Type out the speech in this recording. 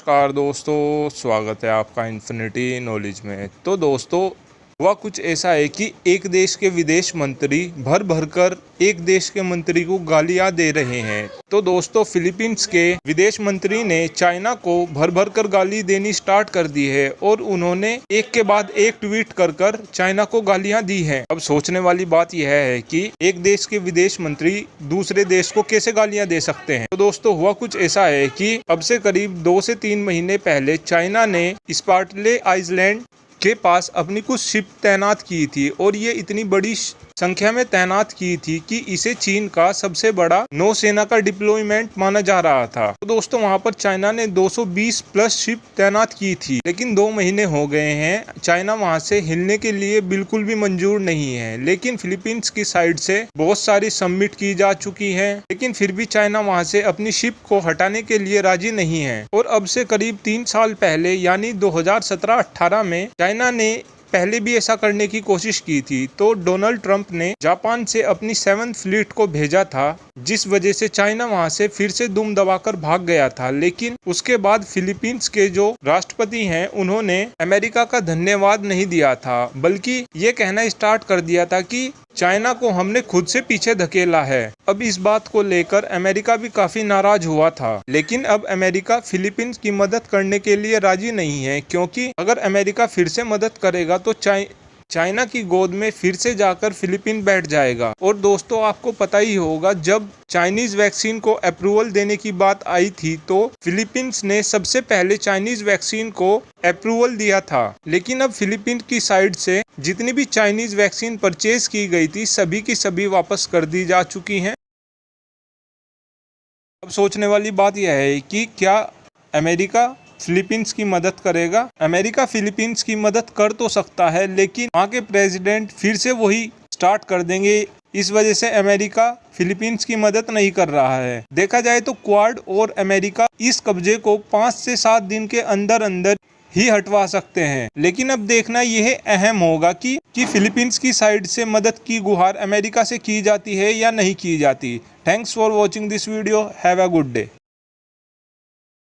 नमस्कार दोस्तों, स्वागत है आपका इन्फिनिटी नॉलेज में। तो दोस्तों, हुआ कुछ ऐसा है कि एक देश के विदेश मंत्री भर भर कर एक देश के मंत्री को गालियां दे रहे हैं। तो दोस्तों, फिलीपींस के विदेश मंत्री ने चाइना को भर भर कर गाली देनी स्टार्ट कर दी है और उन्होंने एक के बाद एक ट्वीट कर कर चाइना को गालियां दी हैं। अब सोचने वाली बात यह है कि एक देश के विदेश मंत्री दूसरे देश को कैसे गालियां दे सकते हैं। तो दोस्तों, हुआ कुछ ऐसा है कि अब से करीब 2 से 3 महीने पहले चाइना ने स्पार्टले आइलैंड के पास अपनी कुछ शिप तैनात की थी और ये इतनी बड़ी संख्या में तैनात की थी कि इसे चीन का सबसे बड़ा नौसेना का डिप्लॉयमेंट माना जा रहा था। तो दोस्तों, वहां पर चाइना ने 220 प्लस शिप तैनात की थी, लेकिन 2 महीने हो गए हैं, चाइना वहां से हिलने के लिए बिल्कुल भी मंजूर नहीं है। लेकिन फिलीपींस की साइड से बहुत सारी सबमिट की जा चुकी है, लेकिन फिर भी चाइना वहां से अपनी शिप को हटाने के लिए राजी नहीं है। और अब से करीब 3 साल पहले यानी 2017-18 में चाइना ने पहले भी ऐसा करने की कोशिश की थी। तो डोनाल्ड ट्रंप ने जापान से अपनी 7th फ्लीट को भेजा था, जिस वजह से चाइना वहां से फिर से दुम दबाकर भाग गया था। लेकिन उसके बाद फिलीपींस के जो राष्ट्रपति हैं, उन्होंने अमेरिका का धन्यवाद नहीं दिया था, बल्कि ये कहना स्टार्ट कर दिया था कि चाइना को हमने खुद से पीछे धकेला है। अब इस बात को लेकर अमेरिका भी काफी नाराज हुआ था, लेकिन अब अमेरिका फिलीपींस की मदद करने के लिए राजी नहीं है, क्योंकि अगर अमेरिका फिर से मदद करेगा तो चाइना की गोद में फिर से जाकर फिलीपीन बैठ जाएगा। और दोस्तों, आपको पता ही होगा, जब चाइनीज वैक्सीन को अप्रूवल देने की बात आई थी तो फिलीपींस ने सबसे पहले चाइनीज वैक्सीन को अप्रूवल दिया था। लेकिन अब फिलीपींस की साइड से जितनी भी चाइनीज वैक्सीन परचेज की गई थी, सभी की सभी वापस कर दी जा चुकी हैं। अब सोचने वाली बात यह है कि क्या अमेरिका फिलीपींस की मदद करेगा। अमेरिका फिलीपींस की मदद कर तो सकता है, लेकिन वहाँ के प्रेसिडेंट फिर से वही स्टार्ट कर देंगे। इस वजह से अमेरिका फिलीपींस की मदद नहीं कर रहा है। देखा जाए तो क्वाड और अमेरिका इस कब्जे को 5 से 7 दिन के अंदर अंदर ही हटवा सकते हैं। लेकिन अब देखना यह अहम होगा कि फिलीपींस की साइड से मदद की गुहार अमेरिका से की जाती है या नहीं की जाती। Thanks for watching this video. Have a good day.